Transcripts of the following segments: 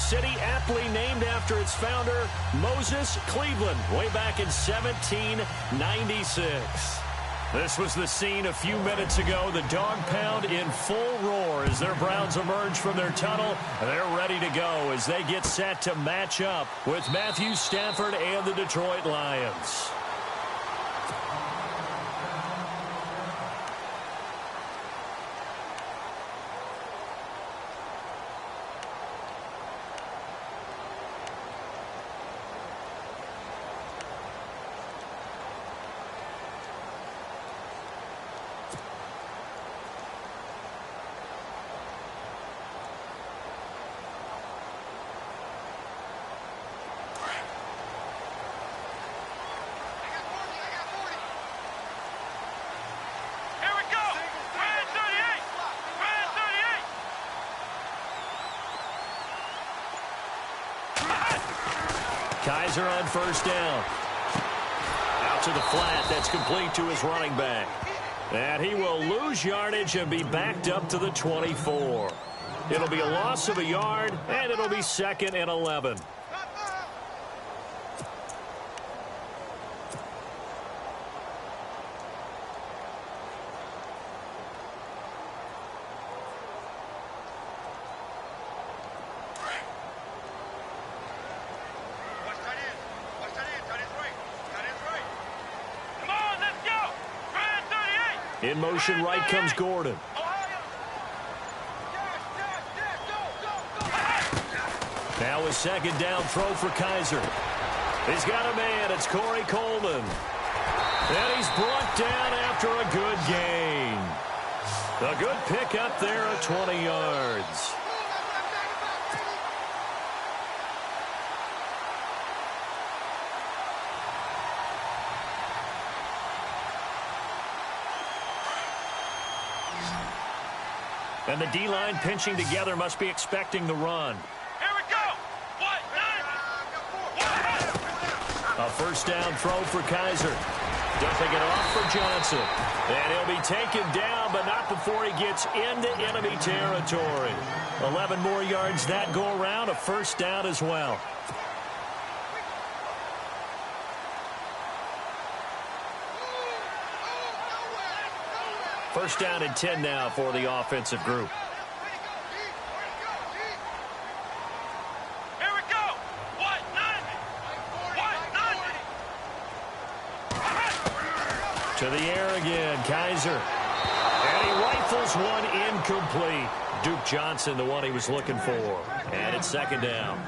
city aptly named after its founder, Moses Cleveland, way back in 1796. This was the scene a few minutes ago. The dog pound in full roar as their Browns emerge from their tunnel. They're ready to go as they get set to match up with Matthew Stafford and the Detroit Lions. Kaiser on first down. Out to the flat. That's complete to his running back. And he will lose yardage and be backed up to the 24. It'll be a loss of a yard, and it'll be 2nd and 11. In motion right comes Gordon. Now a second down throw for Kaiser. He's got a man. It's Corey Coleman. And he's brought down after a good gain. A good pickup there at 20 yards. And the D-line pinching together must be expecting the run. Here we go! A first down throw for Kaiser. Dumping it off for Johnson. And he'll be taken down, but not before he gets into enemy territory. 11 more yards that go around, a first down as well. First down and 10 now for the offensive group. Here we go. To the air again, Kaiser. And he rifles one incomplete. Duke Johnson, the one he was looking for. And it's second down.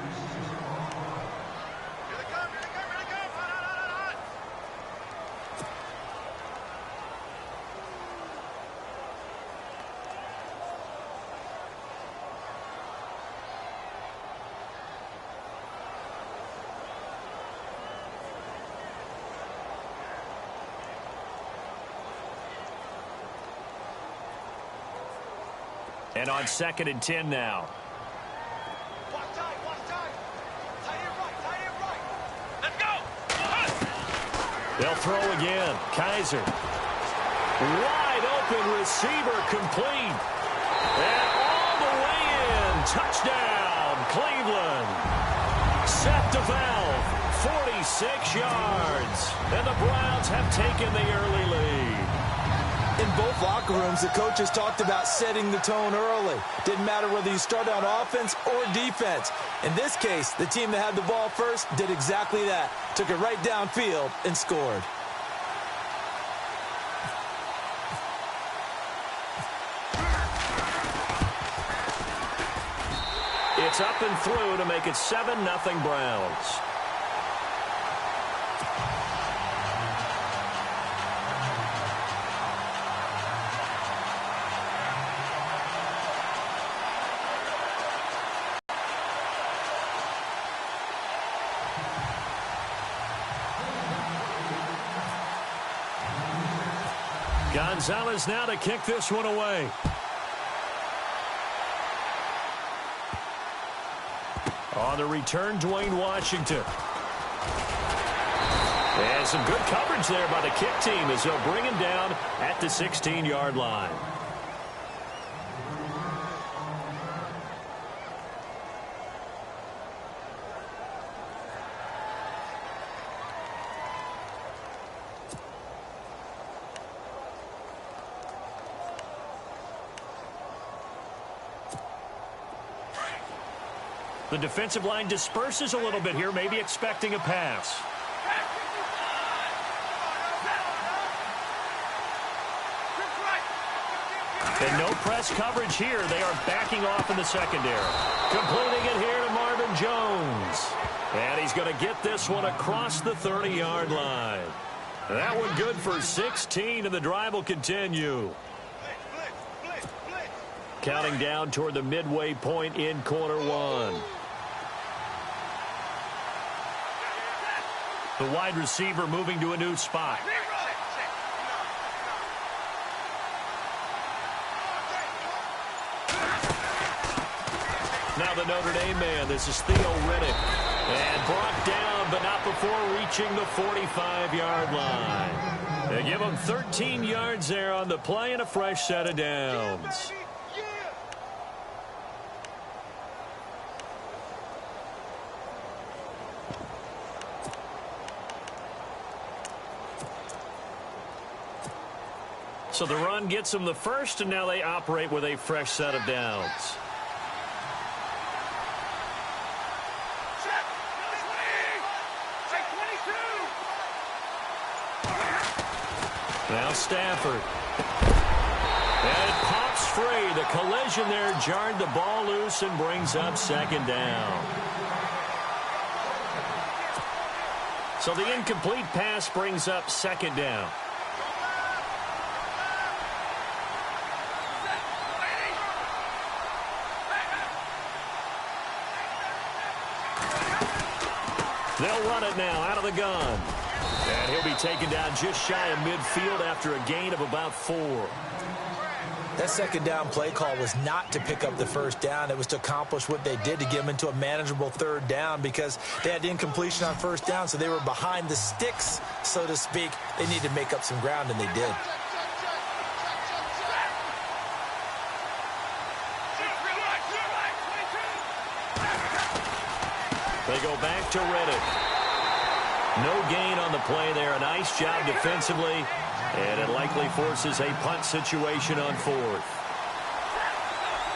And on 2nd and 10 now. Watch time. Tight end right. Let's go. They'll throw again. Kaiser. Wide open receiver complete. And all the way in. Touchdown, Cleveland. Set the valve. 46 yards. And the Browns have taken the early lead. In both locker rooms, the coaches talked about setting the tone early. Didn't matter whether you start on offense or defense. In this case, the team that had the ball first did exactly that. Took it right downfield and scored. It's up and through to make it 7-0 Browns. Gonzalez now to kick this one away. On the return, Dwayne Washington. And some good coverage there by the kick team as they'll bring him down at the 16-yard line. The defensive line disperses a little bit here, maybe expecting a pass. And no press coverage here. They are backing off in the secondary. Completing it here to Marvin Jones. And he's going to get this one across the 30-yard line. That one good for 16, and the drive will continue. Counting down toward the midway point in quarter one. The wide receiver moving to a new spot. Now the Notre Dame man, this is Theo Riddick. And brought down, but not before reaching the 45-yard line. They give him 13 yards there on the play and a fresh set of downs. So the run gets them the first, and now they operate with a fresh set of downs. Now Stafford. And it pops free. The collision there jarred the ball loose and brings up second down. So the incomplete pass brings up second down. They'll run it now out of the gun. And he'll be taken down just shy of midfield after a gain of about 4. That second down play call was not to pick up the first down. It was to accomplish what they did, to get them into a manageable third down, because they had incompletion on first down, so they were behind the sticks, so to speak. They needed to make up some ground, and they did. They go back to Riddick. No gain on the play there. A nice job defensively. And it likely forces a punt situation on 4th.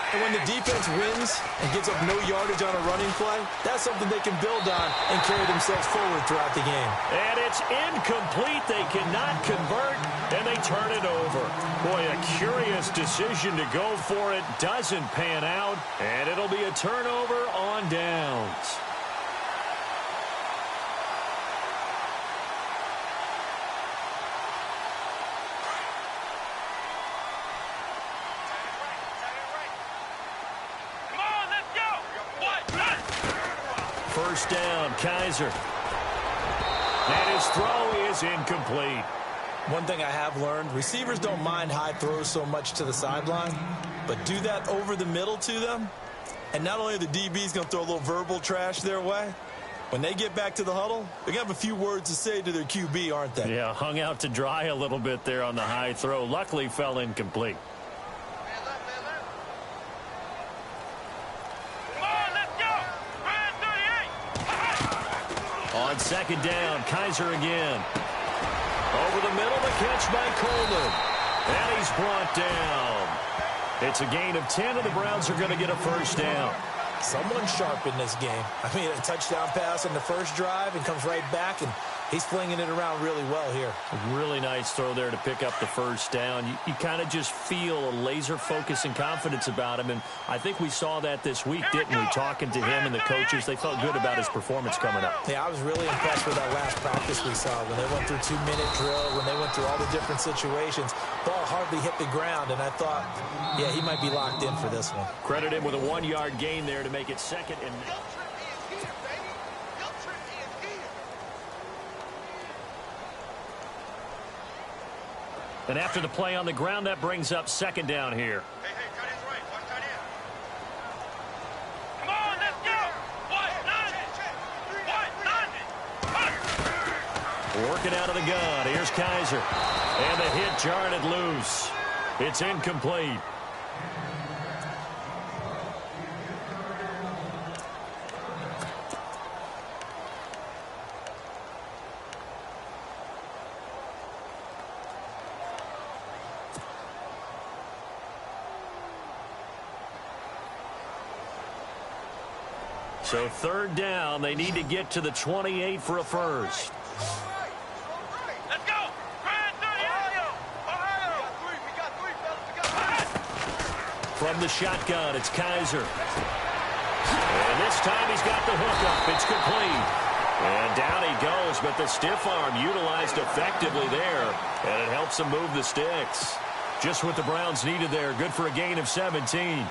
And when the defense wins and gives up no yardage on a running play, that's something they can build on and carry themselves forward throughout the game. And it's incomplete. They cannot convert, and they turn it over. Boy, a curious decision to go for it. Doesn't pan out, and it'll be a turnover on downs. First down, Kaiser. And his throw is incomplete. One thing I have learned, receivers don't mind high throws so much to the sideline, but do that over the middle to them, and not only are the DBs going to throw a little verbal trash their way, when they get back to the huddle, they're going to have a few words to say to their QB, aren't they? Yeah, hung out to dry a little bit there on the high throw. Luckily fell incomplete. On second down, Kaiser again. Over the middle, the catch by Coleman. And he's brought down. It's a gain of 10, and the Browns are going to get a first down. Someone sharp in this game. I mean, a touchdown pass on the first drive and comes right back, and he's flinging it around really well here. A really nice throw there to pick up the first down. You kind of just feel a laser focus and confidence about him, and I think we saw that this week, didn't we? Talking to him and the coaches, they felt good about his performance coming up. Yeah, I was really impressed with that last practice we saw when they went through 2-minute drill, when they went through all the different situations. Ball hardly hit the ground, and I thought, yeah, he might be locked in for this one. Credit him with a 1-yard gain there to make it second and 9. And after the play on the ground, that brings up second down here. Hey, tight end's right. One tight end. Come on, let's go. Working out of the gun. Here's Kaiser. And the hit jarred it loose. It's incomplete. So third down, they need to get to the 28 for a first. Let's go. From the shotgun, it's Kaiser. And this time he's got the hook up. It's complete. And down he goes, but the stiff arm utilized effectively there, and it helps him move the sticks. Just what the Browns needed there. Good for a gain of 17.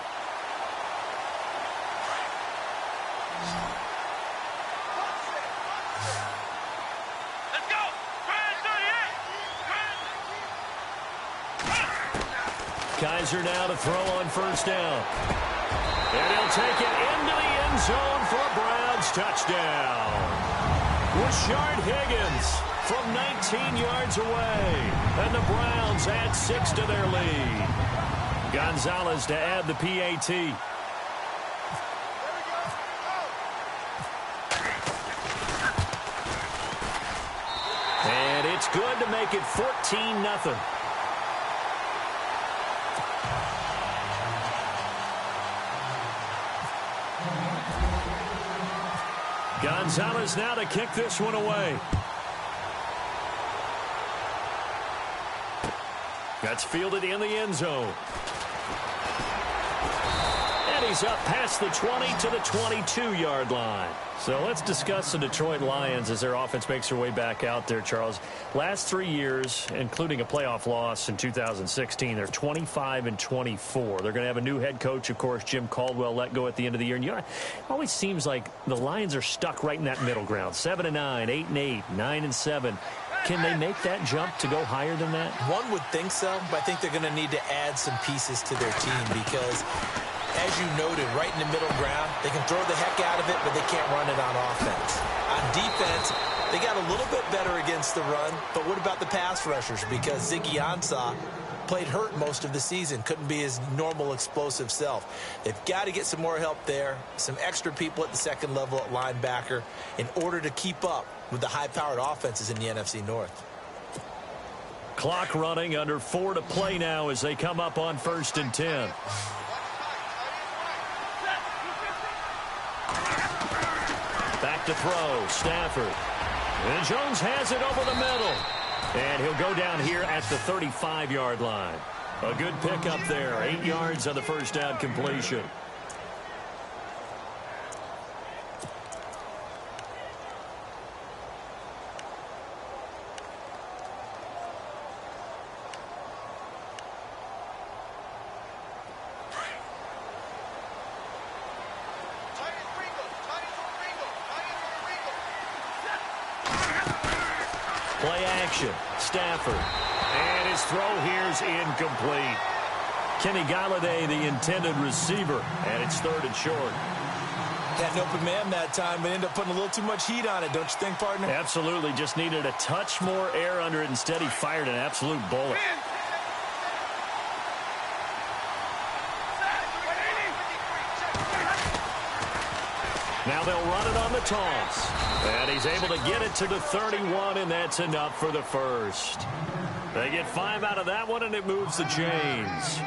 Kaiser now to throw on first down. And he'll take it into the end zone for a Browns touchdown. Rashard Higgins from 19 yards away. And the Browns add 6 to their lead. Gonzalez to add the PAT. And it's good to make it 14-0. Gonzalez now to kick this one away. That's fielded in the end zone. And he's up past the 20 to the 22-yard line. So let's discuss the Detroit Lions as their offense makes their way back out there, Charles. Last 3 years, including a playoff loss in 2016, they're 25-24. They're going to have a new head coach, of course, Jim Caldwell, let go at the end of the year. And it always seems like the Lions are stuck right in that middle ground. 7-9, 8-8, 9-7. Can they make that jump to go higher than that? One would think so, but I think they're going to need to add some pieces to their team because, as you noted, right in the middle ground, they can throw the heck out of it, but they can't run it on offense. On defense, they got a little bit better against the run, but what about the pass rushers? Because Ziggy Ansah played hurt most of the season, couldn't be his normal explosive self. They've got to get some more help there, some extra people at the second level at linebacker in order to keep up with the high-powered offenses in the NFC North. Clock running, under 4 to play now as they come up on 1st and 10. Back to throw, Stafford. And Jones has it over the middle. And he'll go down here at the 35-yard line. A good pickup there, 8 yards on the first down completion. Play action. Stafford. And his throw here's incomplete. Kenny Galladay, the intended receiver. And it's 3rd and short. Had an open man that time, but ended up putting a little too much heat on it, don't you think, partner? Absolutely. Just needed a touch more air under it. Instead, he fired an absolute bullet. Now they'll run it on the toss. And he's able to get it to the 31, and that's enough for the first. They get 5 out of that one, and it moves the chains.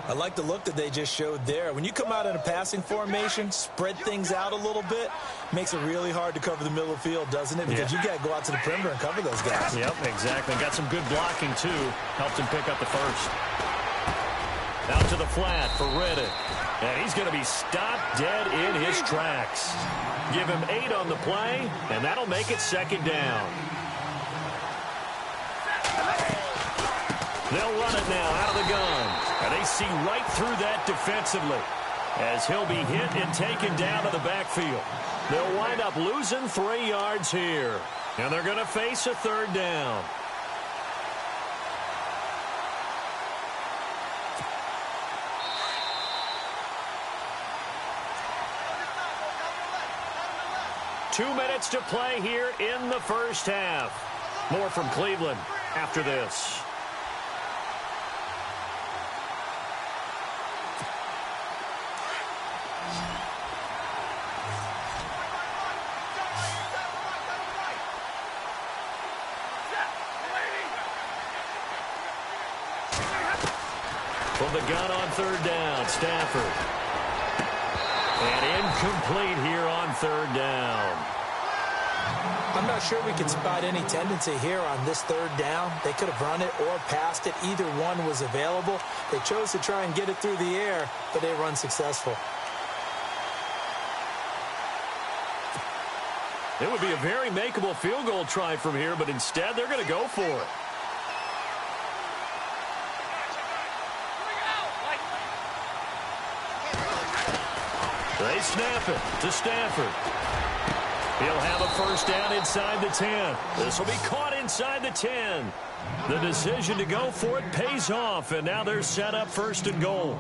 I like the look that they just showed there. When you come out in a passing formation, spread things out a little bit, makes it really hard to cover the middle of the field, doesn't it? Because you got to go out to the perimeter and cover those guys. Yep, exactly. Got some good blocking, too. Helped him pick up the first. Out to the flat for Reddick. And he's going to be stopped dead in his tracks. Give him 8 on the play, and that'll make it 2nd down. They'll run it now out of the gun. And they see right through that defensively as he'll be hit and taken down to the backfield. They'll wind up losing 3 yards here. And they're going to face a 3rd down. Two minutes to play here in the first half. More from Cleveland after this. From the gun on 3rd down, Stafford. And incomplete here third down. I'm not sure we can spot any tendency here on this third down. They could have run it or passed it. Either one was available. They chose to try and get it through the air, but they were unsuccessful. It would be a very makeable field goal try from here, but instead they're going to go for it. They snap it to Stafford. He'll have a first down inside the 10. This will be caught inside the 10. The decision to go for it pays off, and now they're set up first and goal.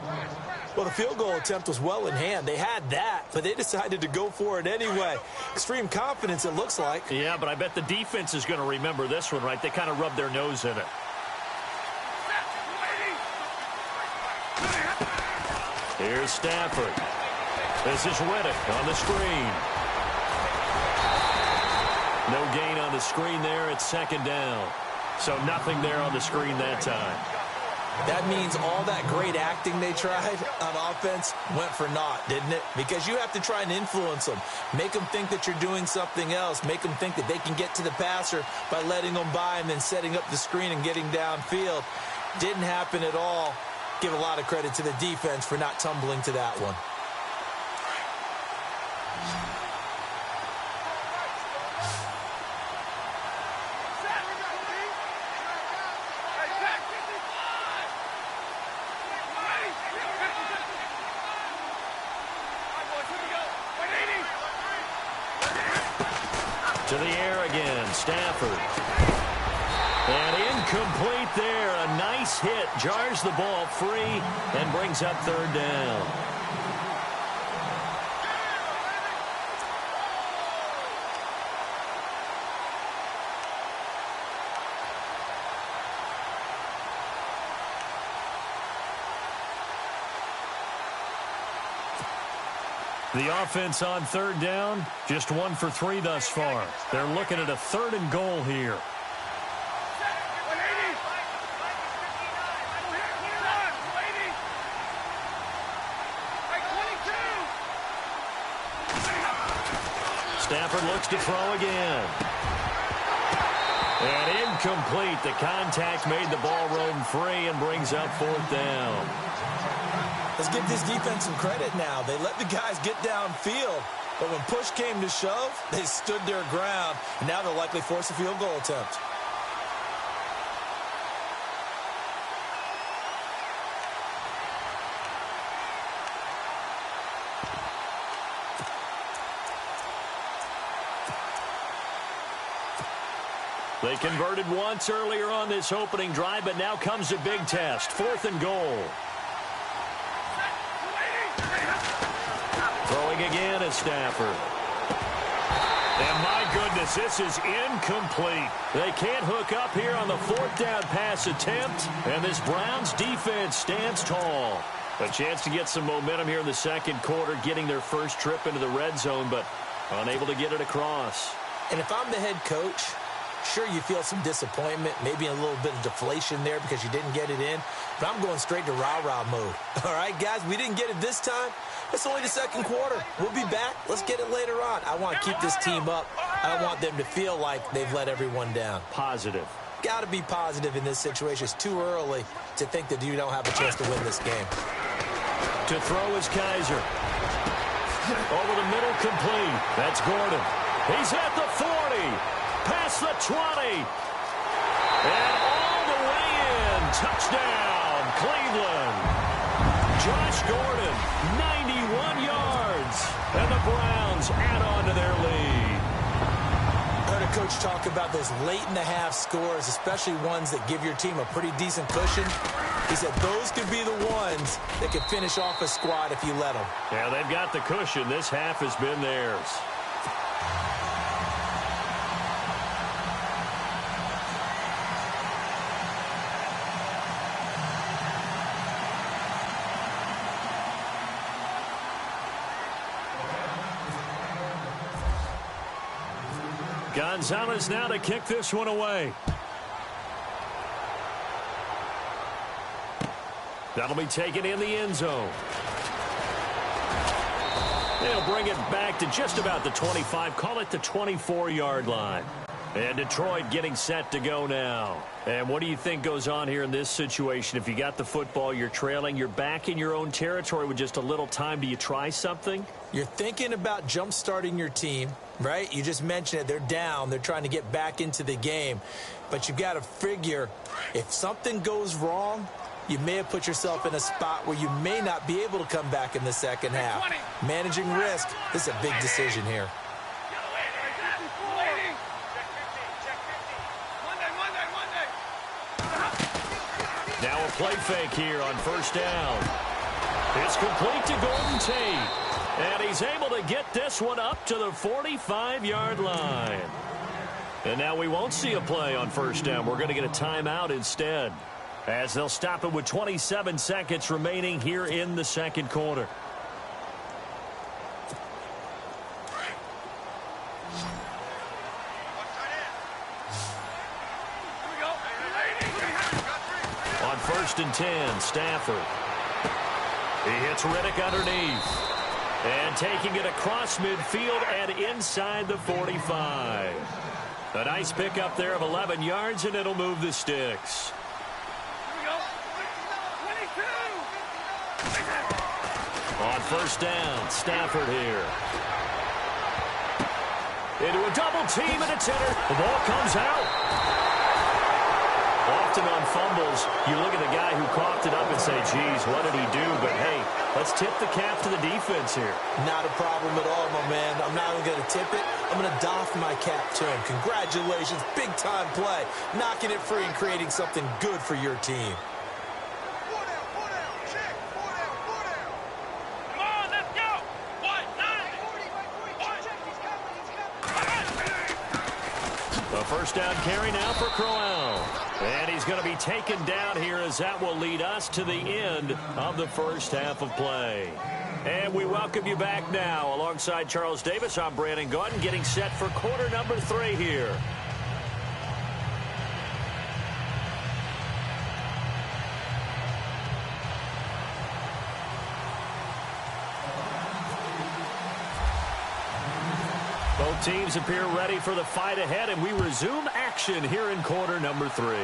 Well, the field goal attempt was well in hand. They had that, but they decided to go for it anyway. Extreme confidence, it looks like. Yeah, but I bet the defense is going to remember this one, right? They kind of rubbed their nose in it. Here's Stafford. This is Reddick on the screen. No gain on the screen there. It's second down. So nothing there on the screen that time. That means all that great acting they tried on offense went for naught, didn't it? Because you have to try and influence them. Make them think that you're doing something else. Make them think that they can get to the passer by letting them by and then setting up the screen and getting downfield. Didn't happen at all. Give a lot of credit to the defense for not tumbling to that one. To the air again, Stafford. And incomplete there. A nice hit. Jars the ball free and brings up third down. The offense on third down, just 1 for 3 thus far. They're looking at a third and goal here. Stafford looks to throw again. And incomplete. The contact made the ball roam free and brings up fourth down. Let's give this defense some credit now. They let the guys get downfield, but when push came to shove, they stood their ground, and now they'll likely force a field goal attempt. They converted once earlier on this opening drive, but now comes a big test. Fourth and goal. Throwing again is Stafford. And my goodness, this is incomplete. They can't hook up here on the fourth down pass attempt, and this Browns defense stands tall. A chance to get some momentum here in the second quarter, getting their first trip into the red zone, but unable to get it across. And if I'm the head coach, sure, you feel some disappointment, maybe a little bit of deflation there because you didn't get it in, but I'm going straight to rah-rah mode. All right, guys, we didn't get it this time. It's only the second quarter. We'll be back. Let's get it later on. I want to keep this team up. I don't want them to feel like they've let everyone down. Positive. Got to be positive in this situation. It's too early to think that you don't have a chance to win this game. To throw is Kaiser. Over the middle, complete. That's Gordon. He's at the 40. Past the 20. And all the way in. Touchdown, Cleveland. Josh Gordon, 91 yards. And the Browns add on to their lead. I heard a coach talk about those late-in-the-half scores, especially ones that give your team a pretty decent cushion. He said those could be the ones that could finish off a squad if you let them. Yeah, they've got the cushion. This half has been theirs. Gonzalez now to kick this one away. That'll be taken in the end zone. They'll bring it back to just about the 25, call it the 24-yard line. And Detroit getting set to go now. And what do you think goes on here in this situation? If you got the football, you're trailing, you're back in your own territory with just a little time. Do you try something? You're thinking about jump-starting your team, right? You just mentioned it. They're down. They're trying to get back into the game. But you've got to figure if something goes wrong, you may have put yourself in a spot where you may not be able to come back in the second half. Managing risk, this is a big decision here. Now a play fake here on first down. It's complete to Golden Tate. And he's able to get this one up to the 45-yard line. And now we won't see a play on first down. We're going to get a timeout instead, as they'll stop it with 27 seconds remaining here in the second quarter. On first and 10, Stafford. He hits Riddick underneath. And taking it across midfield and inside the 45. A nice pickup there of 11 yards, and it'll move the sticks. On first down, Stafford here. Into a double team, and it's entered. The ball comes out. Often on fumbles, you look at the guy who coughed it up and say, geez, what did he do? But, hey, let's tip the cap to the defense here. Not a problem at all, my man. I'm not even going to tip it. I'm going to doff my cap to him. Congratulations, big-time play. Knocking it free and creating something good for your team. A first down carry now for Crowell. And he's going to be taken down here, as that will lead us to the end of the first half of play. And we welcome you back now. Alongside Charles Davis, I'm Brandon Gaudin, getting set for quarter number 3 here. Both teams appear ready for the fight ahead, and we resume action here in quarter number 3.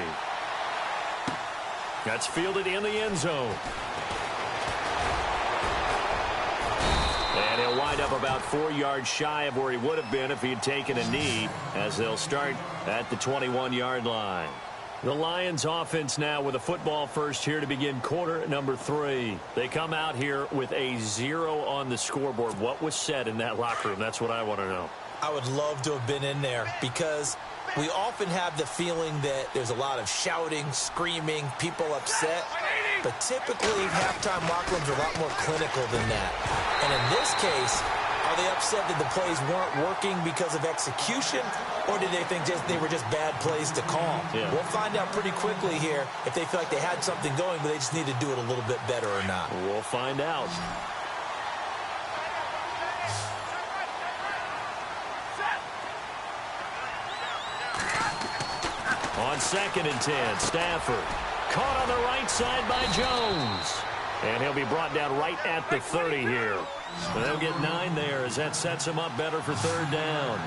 That's fielded in the end zone. And he'll wind up about 4 yards shy of where he would have been if he had taken a knee, as they'll start at the 21-yard line. The Lions offense now with a football first here to begin quarter number 3. They come out here with a 0 on the scoreboard. What was said in that locker room? That's what I want to know. I would love to have been in there, because we often have the feeling that there's a lot of shouting, screaming, people upset. But typically, halftime locker rooms are a lot more clinical than that. And in this case, are they upset that the plays weren't working because of execution, or did they think they were just bad plays to call? Yeah. We'll find out pretty quickly here if they feel like they had something going, but they just need to do it a little bit better or not. We'll find out. On second and 10, Stafford caught on the right side by Jones. And he'll be brought down right at the 30 here. So they'll get 9 there, as that sets him up better for third down.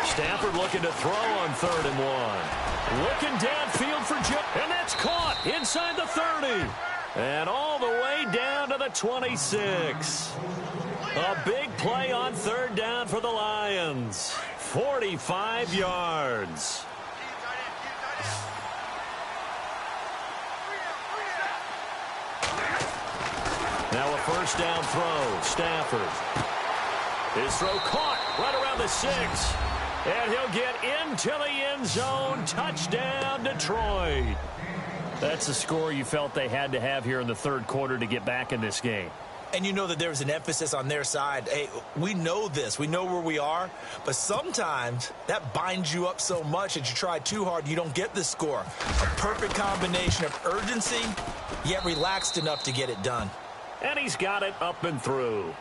Stafford looking to throw on third and 1. Looking downfield for Jones. And that's caught inside the 30. And all the way down to the 26. A big play on third down for the Lions. 45 yards. Now a first down throw. Stafford. His throw caught right around the 6. And he'll get into the end zone. Touchdown, Detroit. That's the score you felt they had to have here in the third quarter to get back in this game. And you know that there's an emphasis on their side. Hey, we know this. We know where we are. But sometimes that binds you up so much that you try too hard, you don't get the score. A perfect combination of urgency, yet relaxed enough to get it done. And he's got it up and through.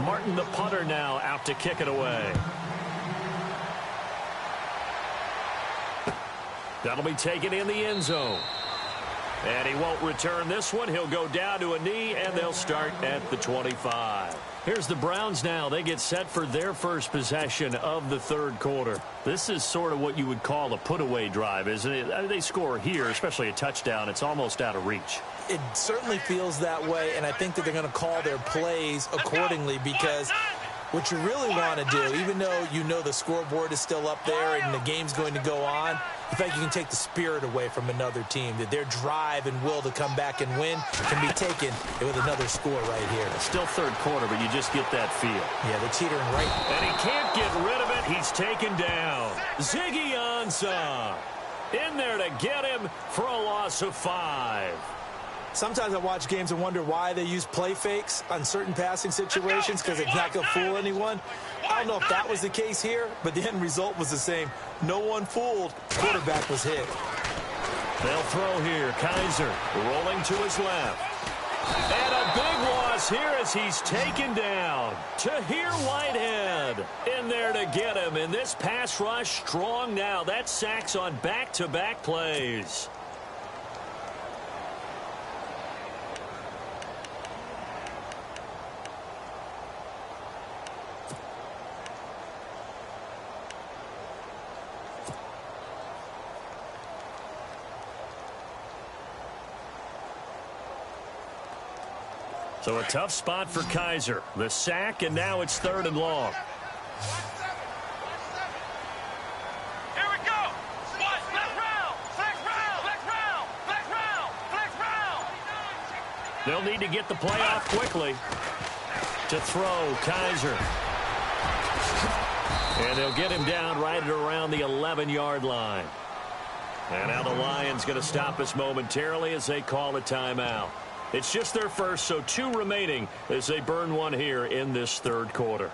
Martin, the punter, now out to kick it away. That'll be taken in the end zone. And he won't return this one. He'll go down to a knee, and they'll start at the 25. Here's the Browns now. They get set for their first possession of the third quarter. This is sort of what you would call a put-away drive, isn't it? They score here, especially a touchdown. It's almost out of reach. It certainly feels that way, and I think that they're going to call their plays accordingly because what you really want to do, even though you know the scoreboard is still up there and the game's going to go on, I think you can take the spirit away from another team, that their drive and will to come back and win can be taken with another score right here. It's still third quarter, but you just get that feel. Yeah, they're teetering right. And he can't get rid of it. He's taken down. Ziggy Ansah in there to get him for a loss of 5. Sometimes I watch games and wonder why they use play fakes on certain passing situations because it's not going to fool anyone. I don't know if that was the case here, but the end result was the same. No one fooled. Quarterback was hit. They'll throw here. Kaiser rolling to his left. And a big loss here as he's taken down. Tahir Whitehead in there to get him. And this pass rush strong now. That's sacks on back-to-back plays. So a tough spot for Kaiser. The sack, and now it's 3rd and long. Here we go. Flex round. Flex round. Flex round. Flex round. Flex round. They'll need to get the play off quickly. To throw, Kaiser. And they'll get him down right at around the 11-yard line. And now the Lions going to stop us momentarily as they call a timeout. It's just their first, so 2 remaining as they burn one here in this third quarter.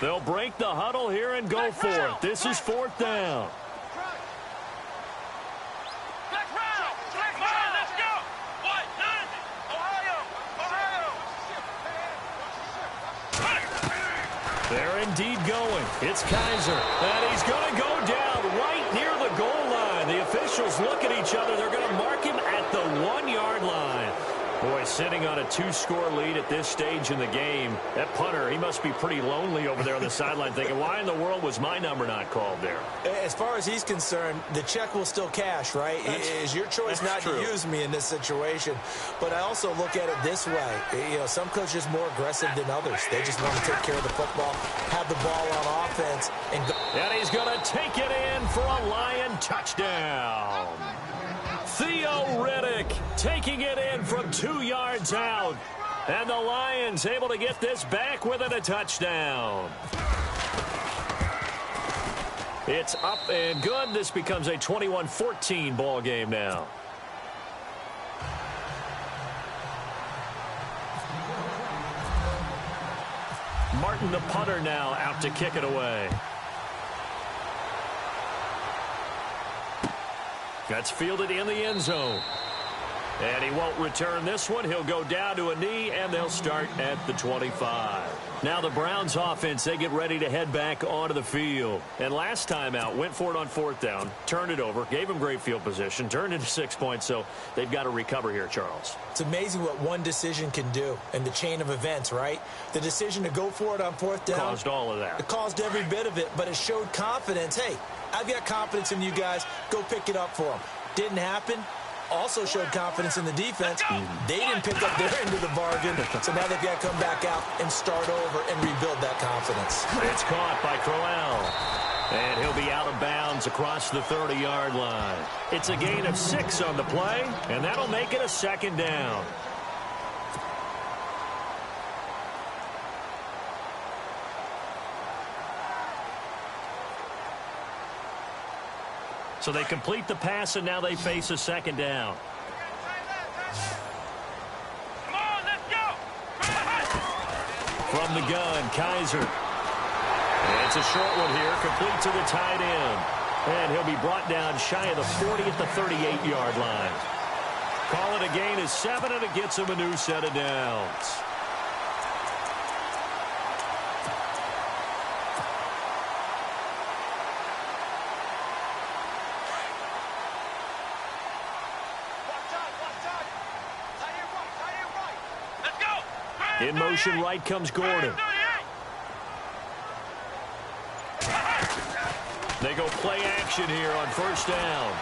They'll break the huddle here and go for it. This is 4th down. Flex round. Flex round. Let's go. What? Ohio. They're indeed going. It's Kaiser. And he's going to go down right near the goal line. The officials look at each other. They're going to mark him at the 1-yard line. Boy, sitting on a 2-score lead at this stage in the game. That punter, he must be pretty lonely over there on the sideline thinking, why in the world was my number not called there? As far as he's concerned, the check will still cash, right? It's your choice not to use me in this situation. But I also look at it this way. You know, some coaches are more aggressive than others. They just want to take care of the football, have the ball on offense, and go. And he's going to take it in for a Lion touchdown. Theo Riddick taking it in from 2 yards out. And the Lions able to get this back within a touchdown. It's up and good. This becomes a 21-14 ball game now. Martin, the punter, now out to kick it away. That's fielded in the end zone. And he won't return this one. He'll go down to a knee, and they'll start at the 25. Now the Browns offense, they get ready to head back onto the field. And last time out, went for it on 4th down, turned it over, gave him great field position, turned into 6 points, so they've got to recover here, Charles. It's amazing what one decision can do in the chain of events, right? The decision to go for it on 4th down. Caused all of that. It caused every bit of it, but it showed confidence. Hey, I've got confidence in you guys. Go pick it up for them. Didn't happen. Also showed confidence in the defense. They didn't pick up their end of the bargain, so now they've got to come back out and start over and rebuild that confidence. It's caught by Crowell. And he'll be out of bounds across the 30-yard line. It's a gain of 6 on the play, and that'll make it a 2nd down. So they complete the pass, and now they face a second down. Come on, let's go. From the gun, Kaiser. And it's a short one here, complete to the tight end. And he'll be brought down shy of the 40 at the 38-yard line. Call it a gain of 7, and it gets him a new set of downs. In motion, right comes Gordon. They go play action here on first down.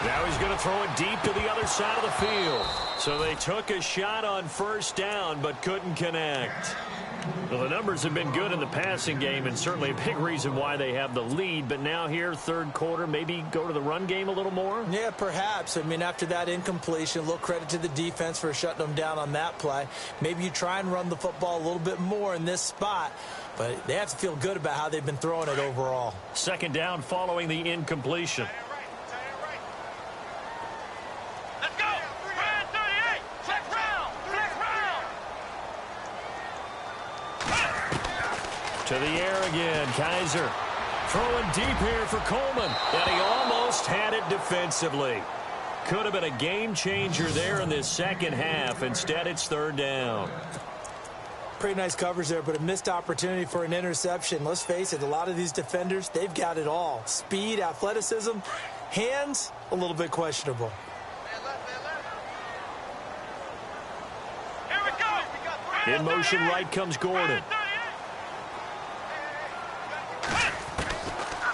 Now he's going to throw it deep to the other side of the field. So they took a shot on first down but couldn't connect. Well, the numbers have been good in the passing game and certainly a big reason why they have the lead. But now here, third quarter, maybe go to the run game a little more? Yeah, perhaps. I mean, after that incompletion, a little credit to the defense for shutting them down on that play. Maybe you try and run the football a little bit more in this spot. But they have to feel good about how they've been throwing it overall. Second down following the incompletion. Let's go. Brand 38. Flex round. Flex round. To the air again, Kaiser. Throwing deep here for Coleman. And he almost had it defensively. Could have been a game changer there in this second half. Instead, it's third down. Pretty nice coverage there, but a missed opportunity for an interception. Let's face it, a lot of these defenders, they've got it all. Speed, athleticism, hands, a little bit questionable. Here we go. In motion, right comes Gordon.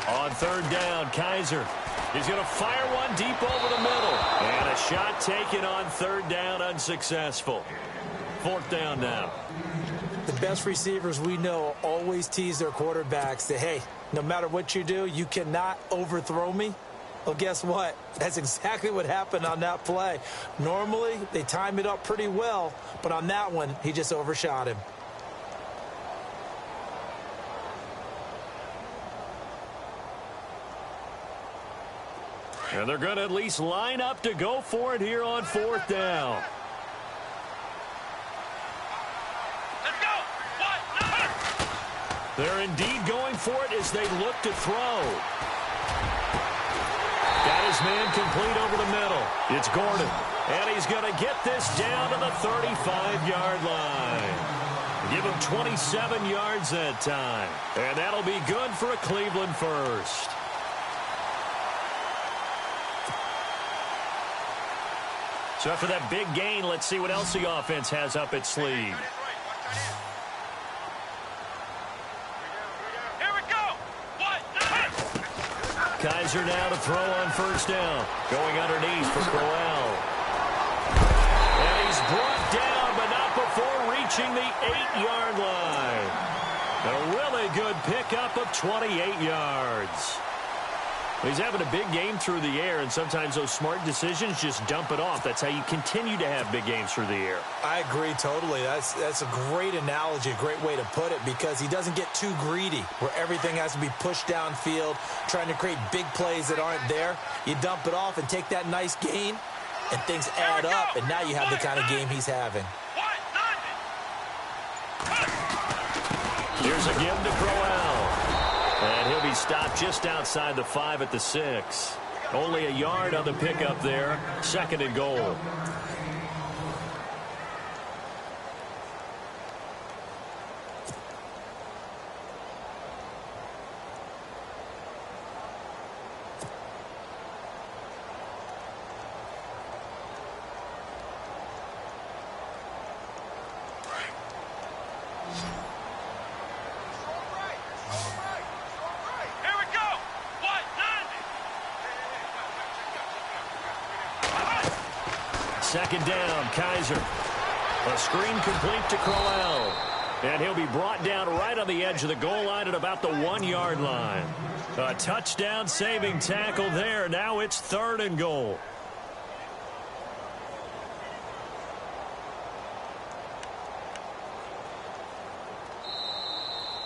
On third down, Kaiser. He's going to fire one deep over the middle. And a shot taken on third down, unsuccessful. Fourth down now. The best receivers we know always tease their quarterbacks that, hey, no matter what you do, you cannot overthrow me. Well, guess what? That's exactly what happened on that play. Normally, they time it up pretty well, but on that one, he just overshot him. And they're going to at least line up to go for it here on fourth down. They're indeed going for it as they look to throw. Got his man complete over the middle. It's Gordon. And he's going to get this down to the 35-yard line. Give him 27 yards that time. And that'll be good for a Cleveland first. So after that big gain, let's see what else the offense has up its sleeve. Kaiser now to throw on first down. Going underneath for Crowell. And he's brought down, but not before reaching the 8-yard line. A really good pickup of 28 yards. He's having a big game through the air, and sometimes those smart decisions just dump it off. That's how you continue to have big games through the air. I agree totally. That's a great analogy, a great way to put it, because he doesn't get too greedy where everything has to be pushed downfield, trying to create big plays that aren't there. You dump it off and take that nice gain, and things add up, and now you have the kind of game he's having. Here's a give to Crowell. And he'll be stopped just outside the 5 at the 6. Only a yard on the pickup there. Second and goal. Second down, Kaiser. A screen complete to Crowell. And he'll be brought down right on the edge of the goal line at about the 1-yard line. A touchdown-saving tackle there. Now it's third and goal.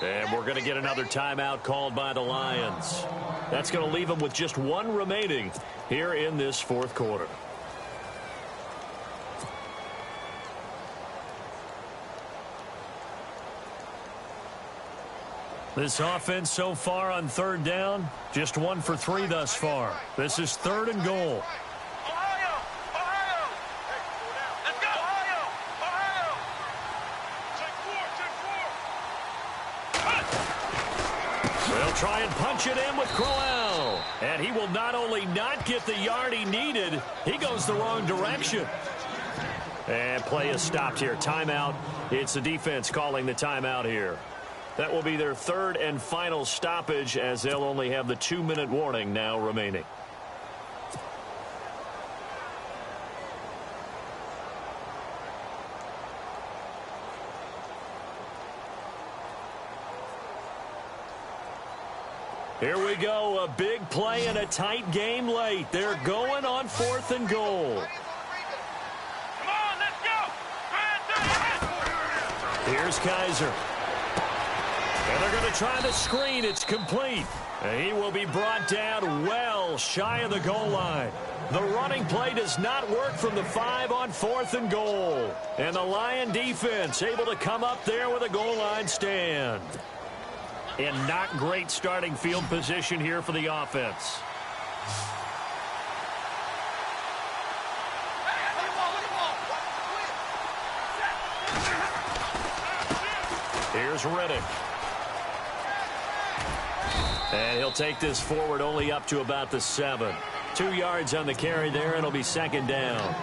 And we're going to get another timeout called by the Lions. That's going to leave them with just one remaining here in this fourth quarter. This offense so far on third down, just 1 for 3 thus far. This is 3rd and goal. They'll try and punch it in with Crowell. And he will not only not get the yard he needed, he goes the wrong direction. And play is stopped here. Timeout. It's the defense calling the timeout here. That will be their 3rd and final stoppage, as they'll only have the 2-minute warning now remaining. Here we go, a big play in a tight game late. They're going on 4th and goal. Come on, let's go! Here's Kaiser. And they're going to try the screen. It's complete. And he will be brought down well shy of the goal line. The running play does not work from the 5 on 4th and goal. And the Lion defense able to come up there with a goal line stand. And not great starting field position here for the offense. Here's Riddick. And he'll take this forward only up to about the 7. 2 yards on the carry there, and it'll be 2nd down.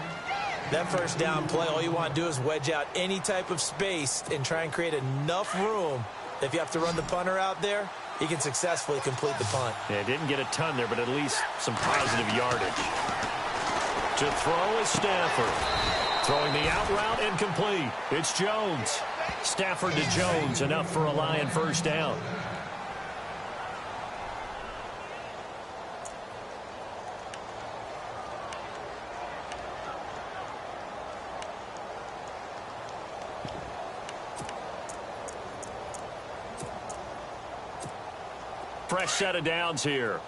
That first down play, all you want to do is wedge out any type of space and try and create enough room. If you have to run the punter out there, he can successfully complete the punt. Yeah, didn't get a ton there, but at least some positive yardage. To throw is Stafford. Throwing the out route incomplete. It's Jones. Stafford to Jones, enough for a Lion first down. Fresh set of downs here.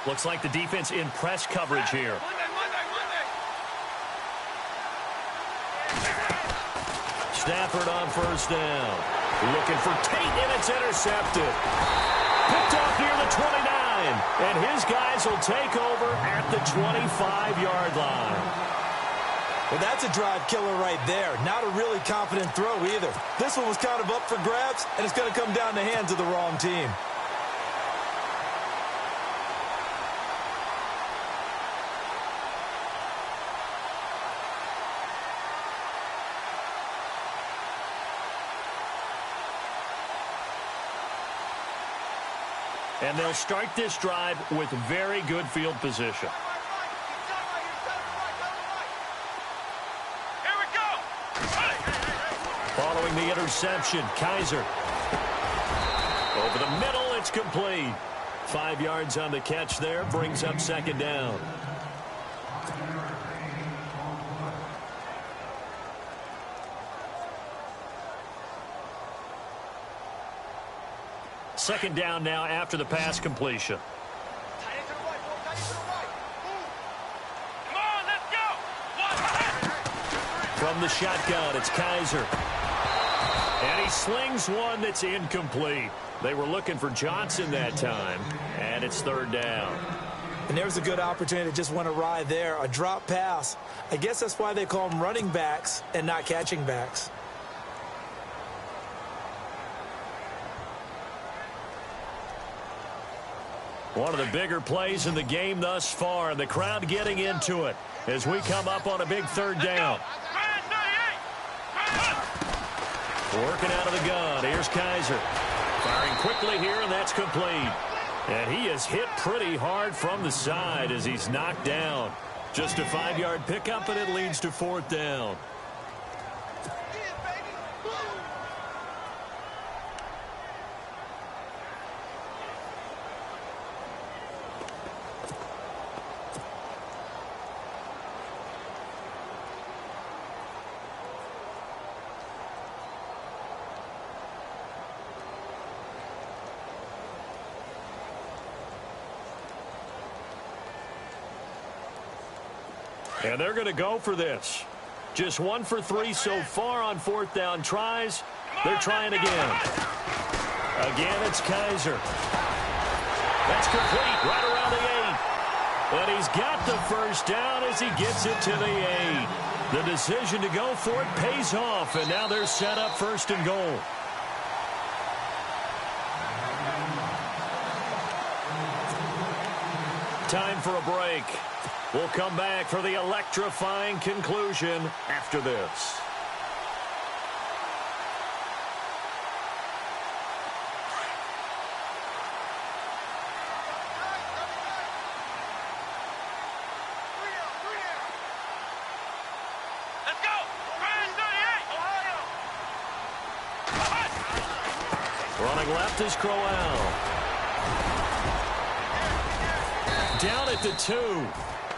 Looks like the defense in press coverage here. Stafford on first down. Looking for Tate, and it's intercepted. Picked off near the 29. And his guys will take over at the 25-yard line. Well, that's a drive killer right there. Not a really confident throw either. This one was kind of up for grabs, and it's going to come down the hands of the wrong team. And they'll start this drive with very good field position. Following the interception, Kaiser. Over the middle, it's complete. 5 yards on the catch there, brings up 2nd down. Second down now after the pass completion. Come on, let's go! From the shotgun, it's Kaiser. And he slings one that's incomplete. They were looking for Johnson that time, and it's 3rd down. And there's a good opportunity to just went awry there, a drop pass. I guess that's why they call them running backs and not catching backs. One of the bigger plays in the game thus far, and the crowd getting into it as we come up on a big 3rd down. Working out of the gun. Here's Kaiser. Firing quickly here, and that's complete. And he is hit pretty hard from the side as he's knocked down. Just a 5-yard pickup, and it leads to 4th down. And they're going to go for this. Just 1 for 3 so far on 4th down tries. They're trying again. Again, it's Kaiser. That's complete right around the 8. And he's got the first down as he gets it to the 8. The decision to go for it pays off, and now they're set up 1st and goal. Time for a break. We'll come back for the electrifying conclusion after this. Let's go! Grand 38, Ohio! Running left is Crowell. Down at the 2.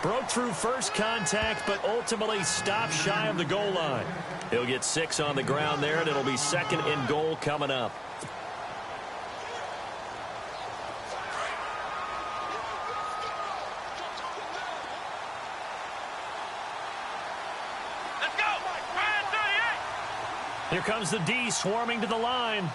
Broke through first contact, but ultimately stopped shy of the goal line. He'll get 6 on the ground there, and it'll be 2nd and goal coming up. Let's go! Grand 38! Here comes the D swarming to the line.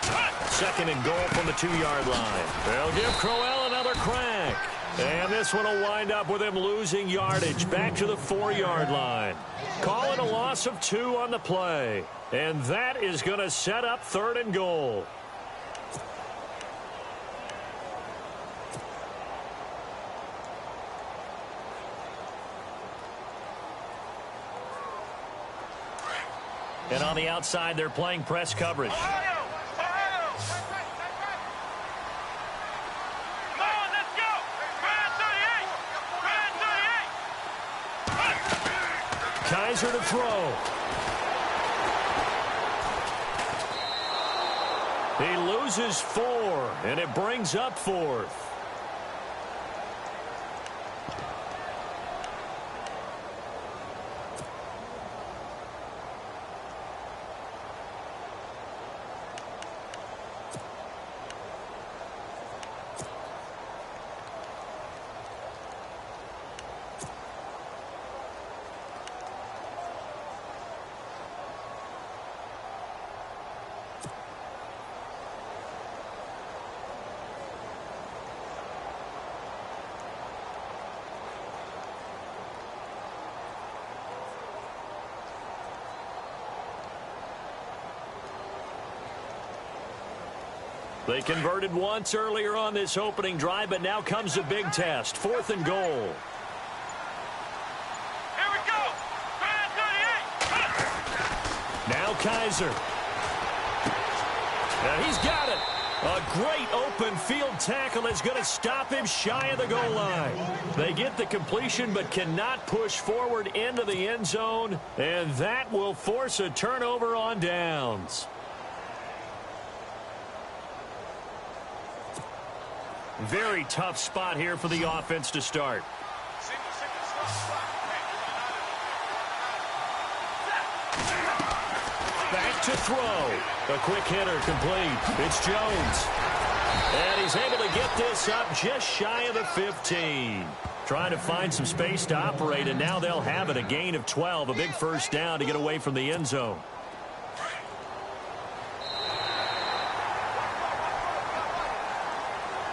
2nd and goal from the 2-yard line. They'll give Crowell another crack. And this one will wind up with him losing yardage back to the 4-yard line. Call it a loss of 2 on the play. And that is going to set up 3rd and goal. And on the outside, they're playing press coverage. Ohio! Ohio! Come on, let's go! Grand 38! Grand 38! Kaiser to throw. He loses 4, and it brings up 4th. They converted once earlier on this opening drive, but now comes a big test. 4th and goal. Here we go! Grand 38! Now Kaiser. And he's got it. A great open field tackle is going to stop him shy of the goal line. They get the completion but cannot push forward into the end zone, and that will force a turnover on downs. Very tough spot here for the offense to start. Back to throw. A quick hitter complete. It's Jones. And he's able to get this up just shy of the 15. Trying to find some space to operate, and now they'll have it. A gain of 12, a big first down to get away from the end zone.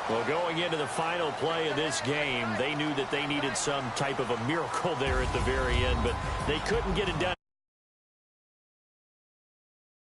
Well, going into the final play of this game, they knew that they needed some type of a miracle there at the very end, but they couldn't get it done.